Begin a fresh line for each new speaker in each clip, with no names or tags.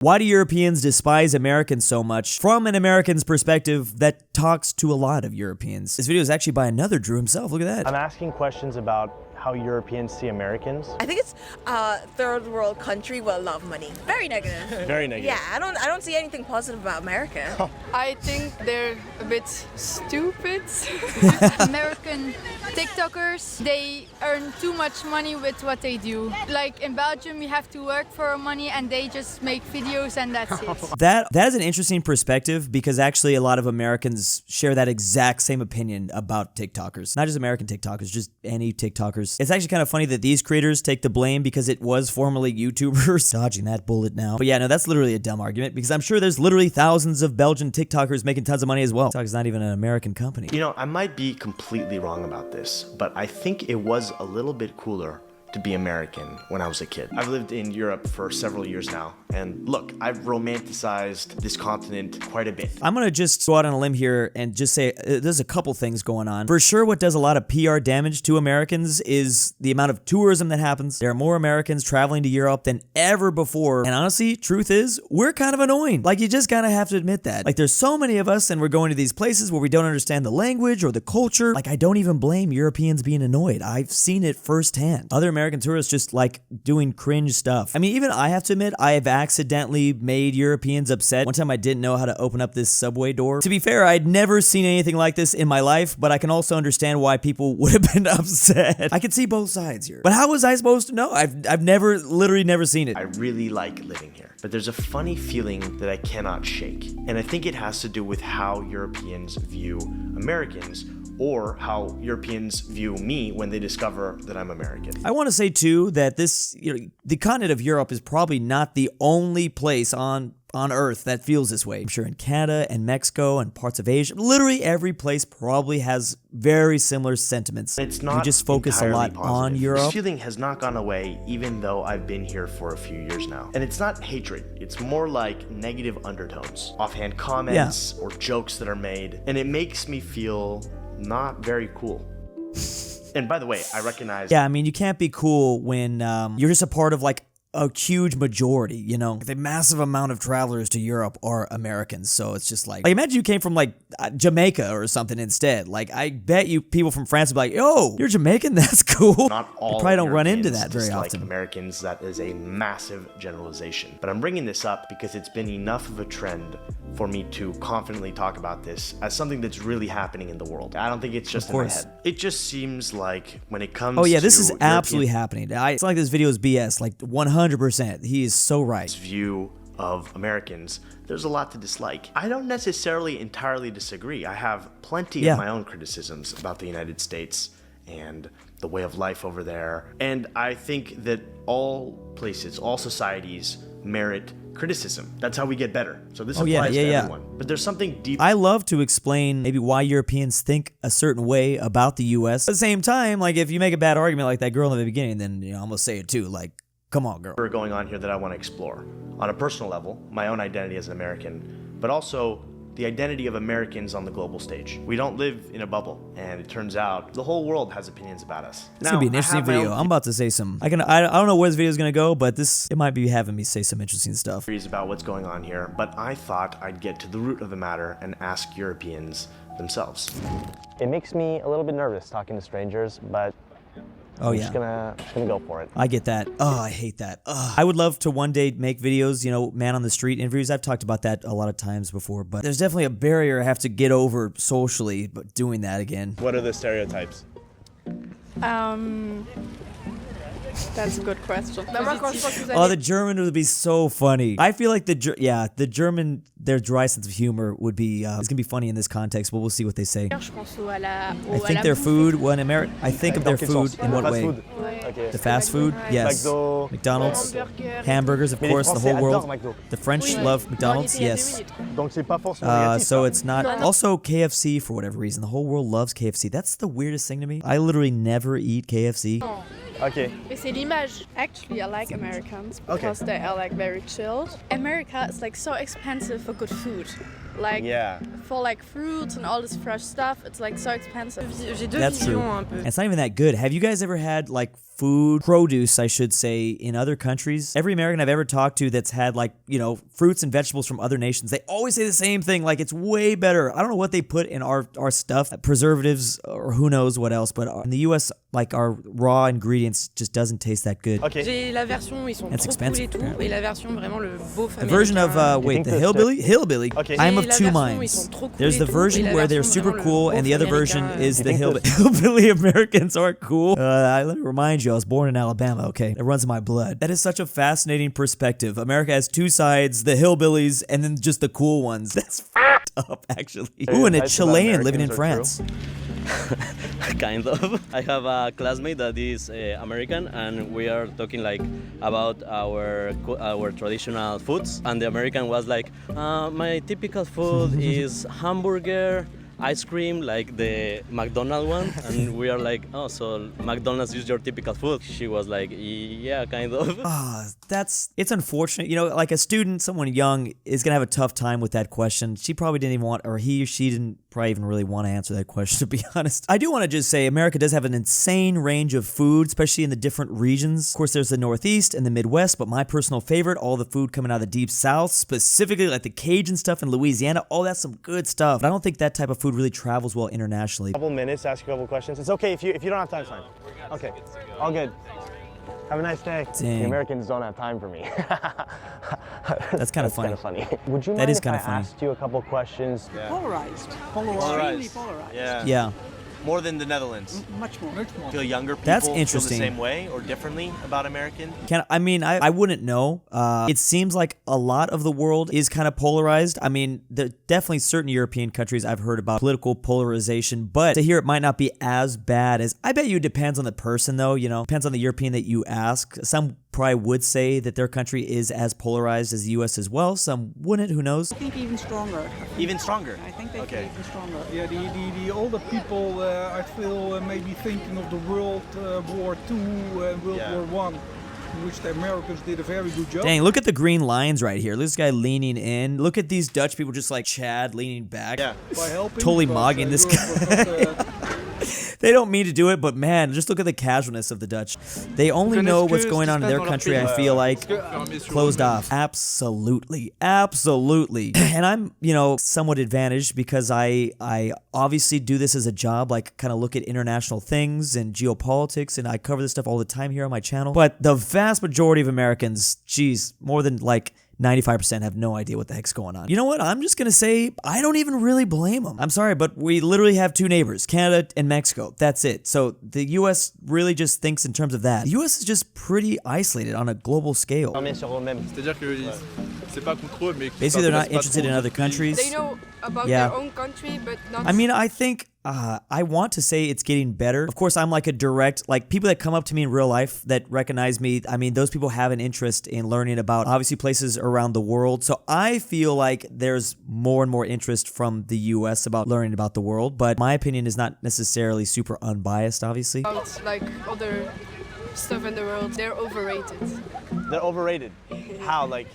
Why do Europeans despise Americans so much? From an American's perspective that talks to a lot of Europeans. This video is actually by another Drew himself. Look at that.
I'm asking questions about how Europeans see Americans.
I think it's a third world country with a lot of money. Very negative.
Very negative.
Yeah, I don't see anything positive about America.
I think they're a bit stupid. American TikTokers, they earn too much money with what they do. Like in Belgium, we have to work for our money and they just make videos and that's it.
That is an interesting perspective because actually a lot of Americans share that exact same opinion about TikTokers. Not just American TikTokers, just any TikTokers. It's actually kind of funny that these creators take the blame because it was formerly YouTubers. Dodging that bullet now. But yeah, no, that's literally a dumb argument because I'm sure there's literally thousands of Belgian TikTokers making tons of money as well. TikTok's not even an American company.
You know, I might be completely wrong about this, but I think it was a little bit cooler to be American when I was a kid. I've lived in Europe for several years now, and look, I've romanticized this continent quite a bit.
I'm gonna just go out on a limb here and just say there's a couple things going on. For sure, what does a lot of PR damage to Americans is the amount of tourism that happens. There are more Americans traveling to Europe than ever before, and honestly, truth is, we're kind of annoying. Like, you just gotta have to admit that. Like, there's so many of us, and we're going to these places where we don't understand the language or the culture. Like, I don't even blame Europeans being annoyed. I've seen it firsthand. Other American tourists just like doing cringe stuff. I mean, even I have to admit, I have accidentally made Europeans upset. One time I didn't know how to open up this subway door. To be fair, I'd never seen anything like this in my life, but I can also understand why people would have been upset. I can see both sides here. But how was I supposed to know? I've literally never seen it.
I really like living here, but there's a funny feeling that I cannot shake. And I think it has to do with how Europeans view Americans, or how Europeans view me when they discover that I'm American.
I want to say too that this, the continent of Europe is probably not the only place on Earth that feels this way. I'm sure in Canada and Mexico and parts of Asia, literally every place probably has very similar sentiments.
It's not
we just focus a lot
positive.
on Europe.
This feeling has not gone away even though I've been here for a few years now. And it's not hatred, it's more like negative undertones, offhand comments or jokes that are made, and it makes me feel not very cool. And by the way, I recognize...
Yeah, I mean, you can't be cool when you're just a part of like a huge majority, you know? The massive amount of travelers to Europe are Americans, so it's just like imagine you came from like Jamaica or something instead. Like, I bet you people from France would be like, yo, you're Jamaican? That's cool.
Not all
you probably don't run into
Europeans
that very
dislike
often.
Americans, that is a massive generalization. But I'm bringing this up because it's been enough of a trend for me to confidently talk about this as something that's really happening in the world. I don't think it's just in my head. It just seems like when it comes to...
Oh yeah, this is absolutely happening. It's not like this video is BS, like 100%. He is so right.
View of Americans, there's a lot to dislike. I don't necessarily entirely disagree. I have plenty of my own criticisms about the United States and the way of life over there. And I think that all places, all societies merit criticism. That's how we get better. So this applies to everyone. But there's something deep.
I love to explain maybe why Europeans think a certain way about the US. At the same time, like, if you make a bad argument like that girl in the beginning, then I'm gonna say it too. Like, come on, girl.
Going on here that I want to explore. On a personal level, my own identity as an American, but also the identity of Americans on the global stage. We don't live in a bubble, and it turns out the whole world has opinions about us.
It's gonna be an interesting video. I'm about to say some. I don't know where this video is gonna go, but it might be having me say some interesting stuff.
About what's going on here, but I thought I'd get to the root of the matter and ask Europeans themselves. It makes me a little bit nervous talking to strangers, but I'm just gonna go for it.
I get that. Oh, I hate that. I would love to one day make videos, man on the street interviews. I've talked about that a lot of times before, but there's definitely a barrier I have to get over socially, but doing that again.
What are the stereotypes?
That's a good question.
Oh, the German would be so funny. I feel like the German, their dry sense of humor would be, it's gonna be funny in this context, but we'll see what they say. I think their food, I think of their food in what way? The fast food? Yes. McDonald's. Hamburgers, of course, the whole world. The French love McDonald's? Yes. So it's not, also KFC for whatever reason. The whole world loves KFC. That's the weirdest thing to me. I literally never eat KFC.
Okay.
C'est l'image. Actually, I like Americans because they are like very chilled. America is like so expensive for good food. Like for like fruits and all this fresh stuff, it's like so expensive.
That's true. And it's not even that good. Have you guys ever had like food, produce, I should say, in other countries. Every American I've ever talked to that's had like, fruits and vegetables from other nations, they always say the same thing, like it's way better. I don't know what they put in our stuff, preservatives or who knows what else, but in the US, like our raw ingredients just doesn't taste that good.
Okay.
J'ai la version où ils sont
That's
trop cool et
expensive,
tout,
apparently.
et la version vraiment le beauf
The version of,
américain.
the hillbilly?
Okay.
I'm of
La
two
version où ils
minds.
sont trop cool
There's
et
the
tout,
version
et la
where they're
version
super
vraiment le
cool, and the
beauf
other version
américain.
is the hillbilly Americans aren't cool. Let me remind you, I was born in Alabama, okay? It runs in my blood. That is such a fascinating perspective. America has two sides, the hillbillies, and then just the cool ones. That's f***ed up, actually. Ooh, and a Chilean living in France.
Kind of. I have a classmate that is American, and we are talking like about our traditional foods. And the American was like, my typical food is hamburger, ice cream, like the McDonald's one. And we are like, oh, so McDonald's is your typical food? She was like, yeah, kind of.
It's unfortunate. Like a student, someone young is going to have a tough time with that question. She probably didn't even want, or he or she didn't probably even really want to answer that question, to be honest. I do want to just say America does have an insane range of food, especially in the different regions. Of course, there's the Northeast and the Midwest, but my personal favorite, all the food coming out of the Deep South, specifically like the Cajun stuff in Louisiana, all that's some good stuff. But I don't think that type of food really travels well internationally.
Couple minutes to ask you a couple questions. It's okay if you don't have time, it's fine. Okay, all good. Have a nice day.
Dang.
The Americans don't have time for me.
That's kind of funny.
Kind of funny. Would you
That
mind
is
if
kinda
I
funny.
asked you a couple questions?
Polarized. Extremely polarized.
Yeah.
More than the Netherlands.
Much more.
Feel younger people
That's
feel
interesting.
the same way or differently about American?
I wouldn't know. It seems like a lot of the world is kind of polarized. I mean, there are definitely certain European countries I've heard about political polarization, but to hear it might not be as bad as, I bet you it depends on the person though, depends on the European that you ask. Some probably would say that their country is as polarized as the US as well. Some wouldn't, who knows?
I think even stronger.
Even stronger?
I think they feel even stronger.
Yeah, the older people, I feel maybe thinking of the World War II and World War One, in which the Americans did a very good job.
Dang, look at the green lines right here. Look at this guy leaning in. Look at these Dutch people just like Chad leaning back.
Yeah.
By helping,
Totally
because,
mogging this guy. They don't mean to do it, but man, just look at the casualness of the Dutch. They only know what's going on in their country, I feel like, closed off. Absolutely. Absolutely. And I'm, somewhat advantaged because I obviously do this as a job, like kind of look at international things and geopolitics, and I cover this stuff all the time here on my channel. But the vast majority of Americans, geez, more than like 95% have no idea what the heck's going on. You know what? I'm just going to say I don't even really blame them. I'm sorry, but we literally have two neighbors, Canada and Mexico. That's it. So the US really just thinks in terms of that. The US is just pretty isolated on a global scale. Basically, they're not interested in other countries.
They know about
Yeah.
their own country, but not.
I mean, I think I want to say it's getting better. Of course, I'm like a direct, like people that come up to me in real life that recognize me. I mean, those people have an interest in learning about obviously places around the world. So I feel like there's more and more interest from the US about learning about the world. But my opinion is not necessarily super unbiased, obviously.
About like other stuff in the world, they're overrated.
They're overrated. How? Like,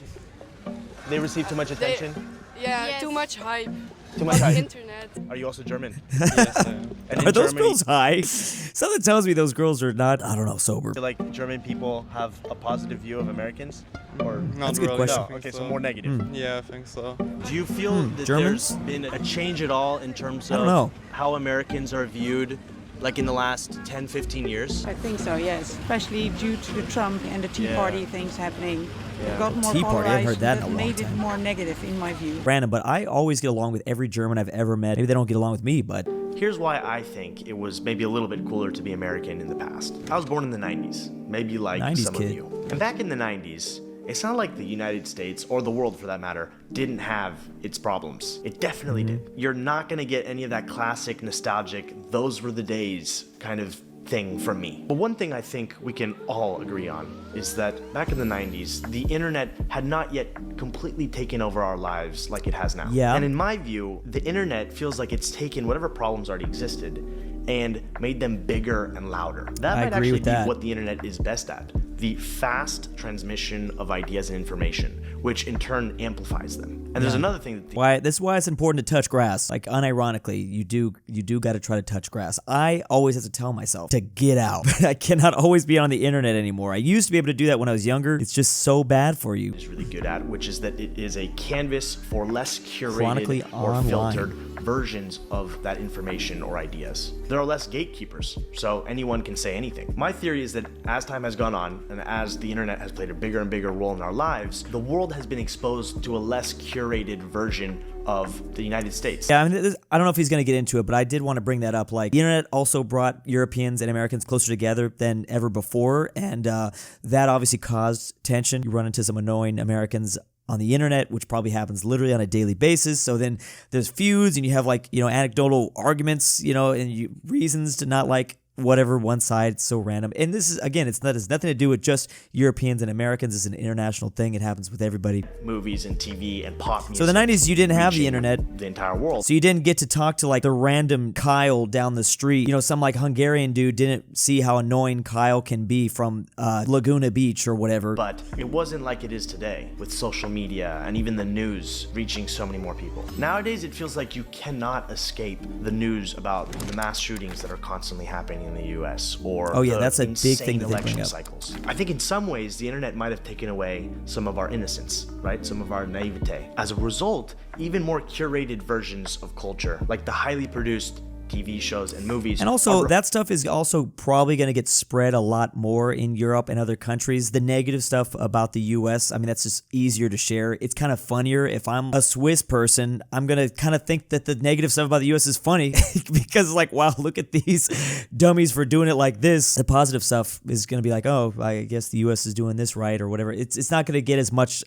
they receive too much attention?
Yeah, too much hype.
Too much
on the
hype.
internet.
Are you also German?
Yes,
And
Are
in
those
Germany,
girls high? Something tells me those girls are not, I don't know, sober.
feel like German people have a positive view of Americans? Or
That's a good question.
No, okay, so more negative.
Yeah, I think so.
Do you feel that
Germans?
there's been a change at all in terms
I don't
of
know.
how Americans are viewed, like in the last 10, 15 years?
I think so, yes. Especially due to the Trump and the Tea
Yeah.
Party things happening. It got more
Tea Party, I haven't heard
polarized,
that in a long
made it
time.
more negative in my view.
Random, but I always get along with every German I've ever met. Maybe they don't get along with me, but
Here's why I think it was maybe a little bit cooler to be American in the past. I was born in the 90s, maybe like
90s
some
kid.
of you. And back in the 90s, it's not like the United States, or the world for that matter, didn't have its problems. It definitely did. You're not gonna get any of that classic, nostalgic, those were the days kind of thing from me. But one thing I think we can all agree on is that back in the 90s, the internet had not yet completely taken over our lives like it has now.
Yeah.
And in my view, the internet feels like it's taken whatever problems already existed and made them bigger and louder. That
I
might
agree
actually
with
be
that.
what the internet is best at. the fast transmission of ideas and information, which in turn amplifies them. And there's another thing that
this is why it's important to touch grass. Like, unironically, you do got to try to touch grass. I always have to tell myself to get out. I cannot always be on the internet anymore. I used to be able to do that when I was younger. It's just so bad for you.
is really good at, which is that it is a canvas for less
Chronically
curated or
online.
filtered versions of that information or ideas. There are less gatekeepers, so anyone can say anything. My theory is that as time has gone on, and as the internet has played a bigger and bigger role in our lives, the world has been exposed to a less curated version of the United States.
Yeah, I mean, I don't know if he's going to get into it, but I did want to bring that up. Like, the internet also brought Europeans and Americans closer together than ever before, and that obviously caused tension. You run into some annoying Americans on the internet, which probably happens literally on a daily basis. So then there's feuds, and you have, like, anecdotal arguments, and reasons to not like whatever one side. So random. And this is, again, it's nothing to do with just Europeans and Americans. It's an international thing. It happens with everybody.
Movies and TV and pop music.
So the 90s, you didn't have the
reaching
internet.
The entire world.
So you didn't get to talk to, like, the random Kyle down the street. Some, like, Hungarian dude didn't see how annoying Kyle can be from Laguna Beach or whatever.
But it wasn't like it is today, with social media and even the news reaching so many more people. Nowadays, it feels like you cannot escape the news about the mass shootings that are constantly happening in the US, or
that's a big thing that they bring up.
Cycles. I think in some ways the internet might have taken away some of our innocence, right? Some of our naivete. As a result, even more curated versions of culture, like the highly produced TV shows and movies.
And also, that stuff is also probably going to get spread a lot more in Europe and other countries. The negative stuff about the US, I mean, that's just easier to share. It's kind of funnier. If I'm a Swiss person, I'm going to kind of think that the negative stuff about the US is funny because, like, wow, look at these dummies for doing it like this. The positive stuff is going to be like, oh, I guess the US is doing this right or whatever. It's not going to get as much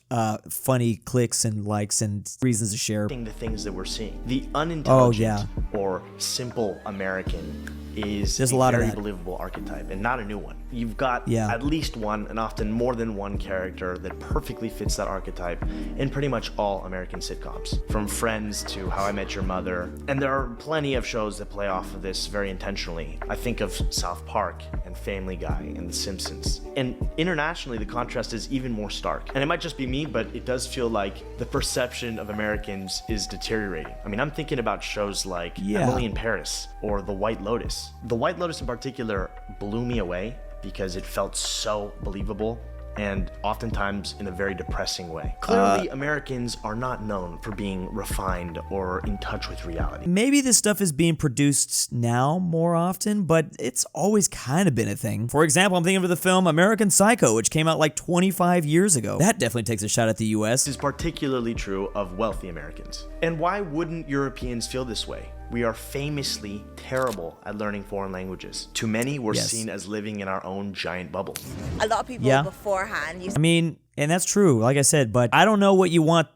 funny clicks and likes and reasons to share.
The things that we're seeing. The unintelligent or simple American is
There's
a
lot
very
of that.
believable archetype, and not a new one. You've got at least one, and often more than one character that perfectly fits that archetype in pretty much all American sitcoms, from Friends to How I Met Your Mother. And there are plenty of shows that play off of this very intentionally. I think of South Park and Family Guy and The Simpsons. And internationally, the contrast is even more stark. And it might just be me, but it does feel like the perception of Americans is deteriorating. I mean, I'm thinking about shows like Emily in Paris or The White Lotus. The White Lotus in particular blew me away because it felt so believable, and oftentimes in a very depressing way. Clearly, Americans are not known for being refined or in touch with reality.
Maybe this stuff is being produced now more often, but it's always kind of been a thing. For example, I'm thinking of the film American Psycho, which came out like 25 years ago. That definitely takes a shot at the US.
This is particularly true of wealthy Americans. And why wouldn't Europeans feel this way? We are famously terrible at learning foreign languages. Too many were seen as living in our own giant bubble.
A lot of people beforehand used
I mean, and that's true, like I said, but I don't know what you want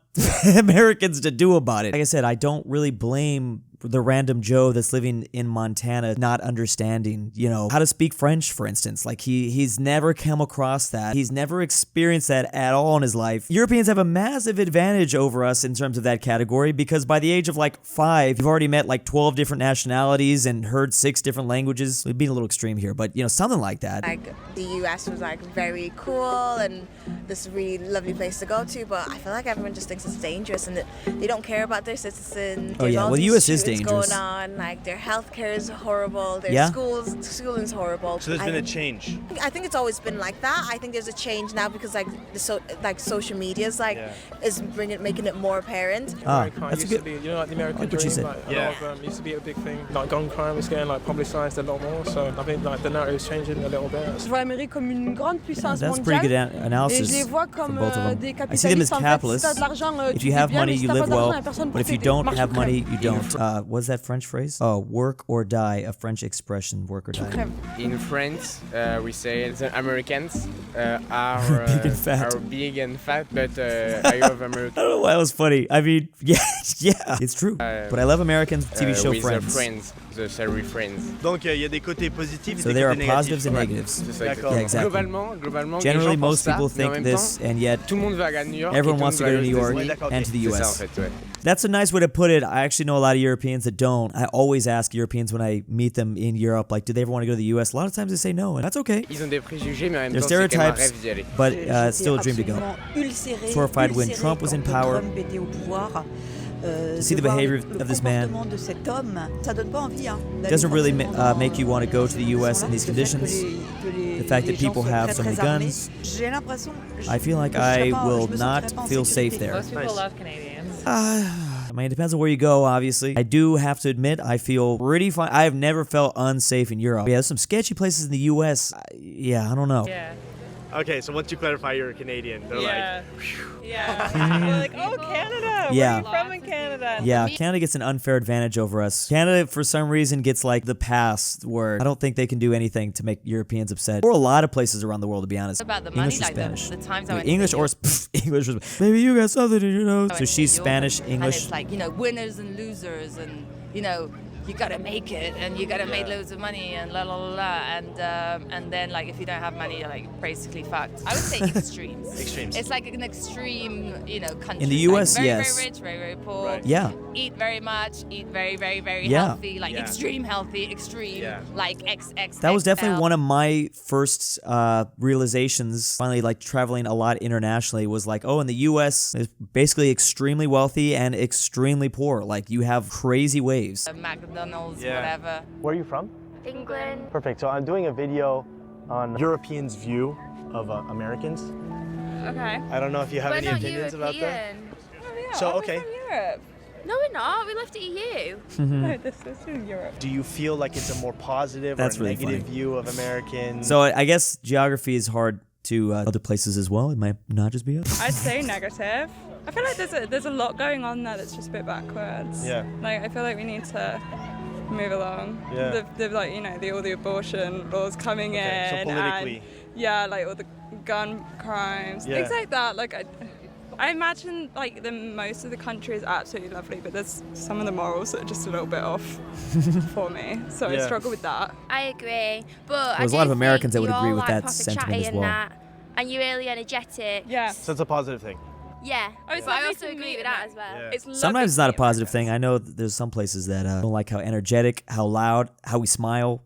Americans to do about it. Like I said, I don't really blame the random Joe that's living in Montana not understanding, how to speak French, for instance. Like, he's never come across that. He's never experienced that at all in his life. Europeans have a massive advantage over us in terms of that category because by the age of like 5, you've already met like 12 different nationalities and heard 6 different languages. We'd be a little extreme here, but something like that.
like the US was like very cool and this really lovely place to go to, but I feel like everyone just thinks it's dangerous and that they don't care about their citizens.
Oh, yeah. Well, the US is dangerous.
Going on, like their healthcare is horrible, their schooling's horrible.
So there's been a change.
I think it's always been like that. I think there's a change now because social media is making it more apparent.
That's good.
Like the American dream, used to be a big thing. Like gun crime is getting publicized a lot more. So I think the narrative is changing a little bit.
Je vois l'Amérique comme une grande puissance
That's
mondiale.
pretty good analysis
Et je les vois comme
for both of them.
des
I see them as
capitalistes.
capitalists.
Si t'as de l'argent,
If
tu
you
vis
have
bien,
money,
mais si
you
t'as
live
pas d'argent,
well.
y a personne
But
pour
if you
t'aider.
don't
Marche
have
ou
money,
crève.
you don't. Was that French phrase? Oh, work or die, a French expression, work or die.
In France, we say the Americans are
big and fat.
are big and fat, but I love Americans.
I don't know why it was funny. I mean, yeah, it's true. But I love Americans TV show
with
Friends.
Friends, the series Friends.
Donc il y a des côtés positifs et
So
des
there are
côtés
positives and
négatifs.
negatives.
D'accord.
Yeah, exactly.
Globalement,
Generally,
les gens
most
pensent ça,
people
mais en
think
même
this,
temps,
and yet
tout le monde veut aller à New York.
everyone
et tout
wants to
le
go
monde
to
va
New
aux
York
États-Unis.
and to the
C'est ça,
US.
en fait, ouais.
That's a nice way to put it. I actually know a lot of Europeans that don't. I always ask Europeans when I meet them in Europe, like, do they ever want to go to the US? A lot of times they say no, and that's okay.
Ils ont des préjugés, mais en même
There's
temps, c'est quand même un
stereotypes,
rêve d'y aller.
but it's still a dream to go. Horrified when Trump was in power. To see the behavior of this man doesn't really make you want to go to the U.S. in these conditions. The fact that people have so many guns, I feel like I will not feel safe there.
Most people love Canadians.
I mean, it depends on where you go, obviously. I do have to admit, I feel pretty fine. I have never felt unsafe in Europe. Yeah, there's some sketchy places in the U.S. Yeah, I don't know.
Yeah.
Okay, so once you clarify you're a Canadian, they're like,
Yeah. We're like, oh, Canada.
Yeah.
Where are you from in Canada?
Yeah, Canada gets an unfair advantage over us. Canada, for some reason, gets like the pass where I don't think they can do anything to make Europeans upset. Or a lot of places around the world, to be honest.
About the
English
money,
or
like
Spanish?
the times I
I mean,
went to
English
the
or English. Maybe you got something in your nose.
I
So
went
she's
to New York,
Spanish,
and
English.
it's like, you know, winners and losers, and you know, you gotta make it, and you gotta make loads of money, and la la la la, and then like if you don't have money, you're like basically fucked. I would say extremes.
Extremes.
It's like an extreme, you know, country.
In the
like
US,
very,
yes.
very rich, very, very poor.
Right.
Yeah.
Eat very much, eat very, very, very
Yeah.
healthy, like
Yeah.
extreme healthy, extreme,
Yeah.
like XX.
That was definitely one of my first realizations. Finally, like traveling a lot internationally, was like, oh, in the U.S. is basically extremely wealthy and extremely poor. Like you have crazy waves.
McDonald's,
Yeah.
whatever.
Where are you from?
England.
Perfect. So I'm doing a video on Europeans' view of Americans.
Okay.
I don't know if you have
We're
any
not
opinions about that.
European.
So, okay.
Europe.
No, we're not. We left the EU.
No, this is in Europe.
Do you feel like it's a more positive
That's
or a
really
negative
funny.
view of Americans?
So I guess geography is hard to other places as well. It might not just be us.
I'd say negative. I feel like there's a lot going on there that's just a bit backwards.
Yeah.
Like I feel like we need to move along.
Yeah.
The like, you know, all the abortion laws coming
Okay, so
in.
politically.
And, yeah, like all the gun crimes,
Yeah.
things like that. Like I imagine like most of the country is absolutely lovely, but there's some of the morals that are just a little bit off for me. So I
Yeah.
struggle with that.
I agree, but
There's
I
a lot
do
of Americans that
think
would agree
you're,
with
like,
that
proper
sentiment
chatty
as
and
well.
that, and you're really energetic.
Yeah.
So it's a positive thing.
Yeah.
Oh, it's
But I
lovely
also
to
agree
meet
with
them.
that as well.
Yeah.
It's lovely
Sometimes it's
to
not a
meet
positive
Americans.
thing. I know that there's some places that don't like how energetic, how loud, how we smile,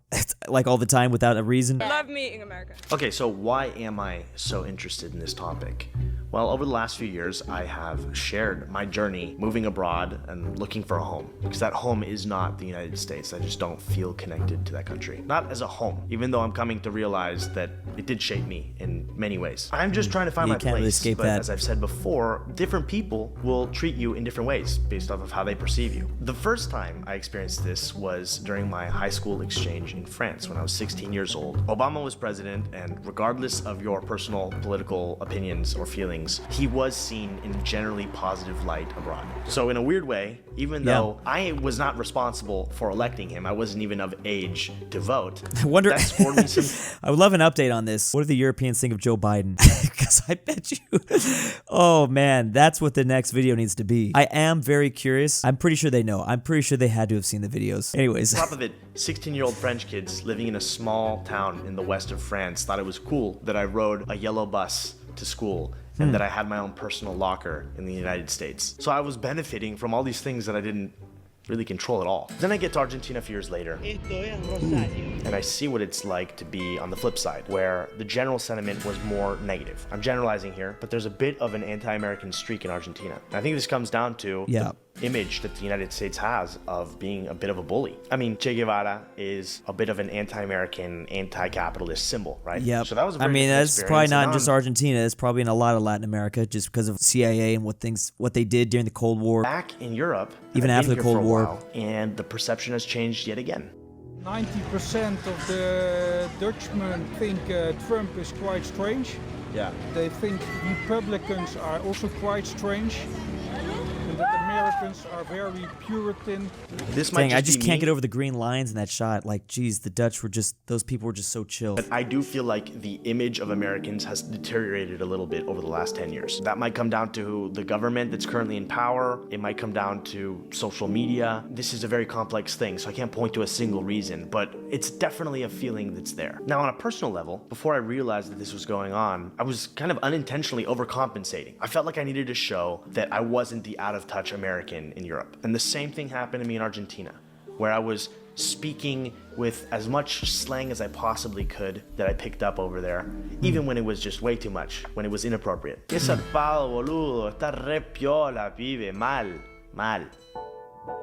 like all the time without a reason.
I love meeting Americans.
Okay, so why am I so interested in this topic? Well, over the last few years, I have shared my journey moving abroad and looking for a home. Because that home is not the United States. I just don't feel connected to that country. Not as a home, even though I'm coming to realize that it did shape me in many ways. I'm just trying to find
You
my
can't really
place.
escape
But
that.
as I've said before, different people will treat you in different ways based off of how they perceive you. The first time I experienced this was during my high school exchange in France when I was 16 years old. Obama was president, and regardless of your personal political opinions or feelings, he was seen in generally positive light abroad. So in a weird way, even though I was not responsible for electing him, I wasn't even of age to vote.
I wonder.
That scored me some.
I would love an update on this. What do the Europeans think of Joe Biden? Because I bet you. Oh man, that's what the next video needs to be. I am very curious. I'm pretty sure they know. I'm pretty sure they had to have seen the videos. Anyways.
On top of it, 16-year-old French kids living in a small town in the west of France thought it was cool that I rode a yellow bus to school and that I had my own personal locker in the United States. So I was benefiting from all these things that I didn't really control at all. Then I get to Argentina a few years later, and I see what it's like to be on the flip side, where the general sentiment was more negative. I'm generalizing here, but there's a bit of an anti-American streak in Argentina. And I think this comes down to
Yeah.
the image that the United States has of being a bit of a bully. I mean, Che Guevara is a bit of an anti-American, anti-capitalist symbol, right?
Yep.
So that was a
I
very
mean,
different
that's probably
experience,
not
and
just
I'm
Argentina. It's probably in a lot of Latin America, just because of CIA and what they did during the Cold War.
back in Europe, and
Even
I've
after
been
the
here for
Cold
a
War.
while, and the perception has changed yet again.
90% of the Dutchmen think Trump is quite strange.
Yeah.
They think Republicans are also quite strange. And that Americans are very Puritan.
This might
Dang,
just
I just
be
can't
me,
get over the green lines in that shot. Like, geez, the Dutch were just, those people were just so chill.
but I do feel like the image of Americans has deteriorated a little bit over the last 10 years. That might come down to the government that's currently in power. It might come down to social media. This is a very complex thing, so I can't point to a single reason, but it's definitely a feeling that's there. Now, on a personal level, before I realized that this was going on, I was kind of unintentionally overcompensating. I felt like I needed to show that I wasn't the out-of-touch American American in Europe. And the same thing happened to me in Argentina, where I was speaking with as much slang as I possibly could that I picked up over there, even when it was just way too much, when it was inappropriate. Que zarpado, boludo, está re piola, pibe, mal.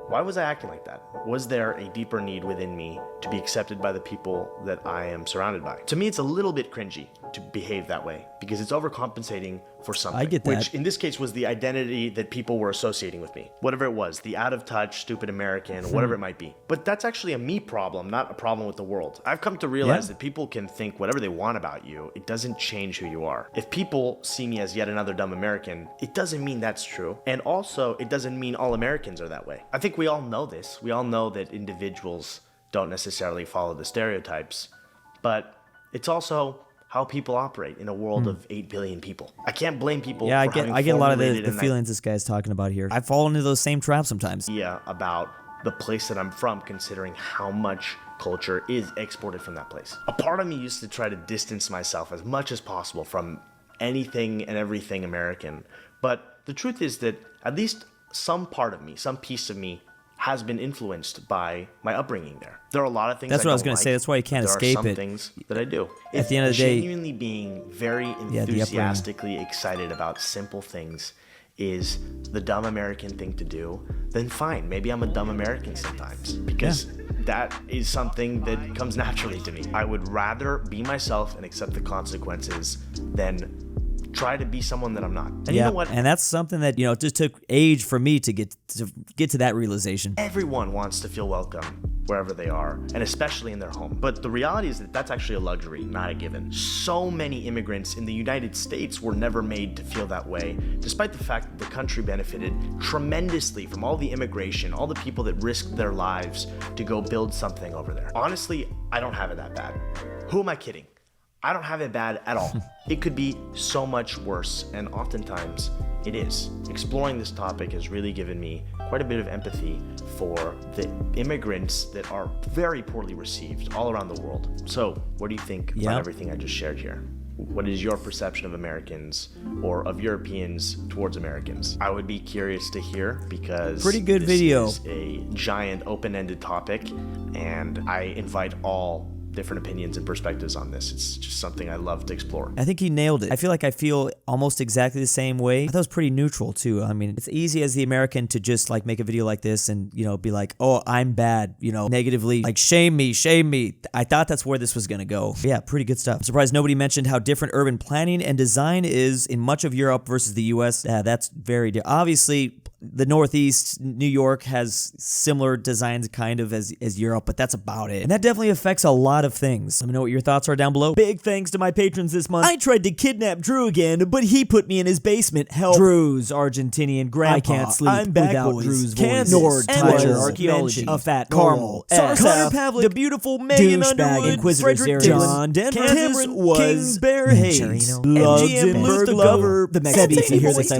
Why was I acting like that? Was there a deeper need within me to be accepted by the people that I am surrounded by? To me, it's a little bit cringy to behave that way because it's overcompensating for something.
I get that.
Which in this case was the identity that people were associating with me. Whatever it was, the out of touch, stupid American, whatever it might be. But that's actually a me problem, not a problem with the world. I've come to realize that people can think whatever they want about you. It doesn't change who you are. If people see me as yet another dumb American, it doesn't mean that's true. And also, it doesn't mean all Americans are that way. I think we all know this. We all know that individuals don't necessarily follow the stereotypes, but it's also how people operate in a world of 8 billion people. I can't blame people for
I
having
get a lot of the
formulated
feelings this guy's talking about here. I fall into those same traps sometimes.
idea about the place that I'm from, considering how much culture is exported from that place. A part of me used to try to distance myself as much as possible from anything and everything American, but the truth is that at least some part of me, some piece of me, has been influenced by my upbringing there. There are a lot of things
That's what I was
going to
say. That's why you can't escape
it. There are
it.
some things that I do.
At the end of the day,
genuinely being very enthusiastically excited about simple things is the dumb American thing to do, then fine. Maybe I'm a dumb American sometimes because that is something that comes naturally to me. I would rather be myself and accept the consequences than try to be someone that I'm not. And you know what?
And that's something that, it just took age for me to get to that realization.
Everyone wants to feel welcome wherever they are, and especially in their home. But the reality is that that's actually a luxury, not a given. So many immigrants in the United States were never made to feel that way, despite the fact that the country benefited tremendously from all the immigration, all the people that risked their lives to go build something over there. Honestly, I don't have it that bad. Who am I kidding? I don't have it bad at all. It could be so much worse, and oftentimes it is. Exploring this topic has really given me quite a bit of empathy for the immigrants that are very poorly received all around the world. So, what do you think about everything I just shared here? What is your perception of Americans or of Europeans towards Americans? I would be curious to hear because
pretty good video.
This is a giant open-ended topic, and I invite all different opinions and perspectives on this. It's just something I love to explore.
I think he nailed it. I feel like I feel almost exactly the same way. I thought it was pretty neutral too. I mean, it's easy as the American to just like make a video like this and, be like, oh, I'm bad, negatively, like shame me. I thought that's where this was going to go. But yeah, pretty good stuff. I'm surprised nobody mentioned how different urban planning and design is in much of Europe versus the US. Yeah, that's very different. Obviously, the Northeast, New York has similar designs kind of as Europe, but that's about it. And that definitely affects a lot of things. Let me know what your thoughts are down below. Big thanks to my patrons this month. I tried to kidnap Drew again, but he put me in his basement. Help. Drew's Argentinian grandpa. I can't sleep without Drew's voice. Nord, Tyler, Archaeology, a fat Caramel, Connor Pavlik, the beautiful Megan Underwood, Inquisitor Frederick John Denver, Cameron was King Bear Hayes, MGM Lose the Gover, the Mexican. If you hear this, I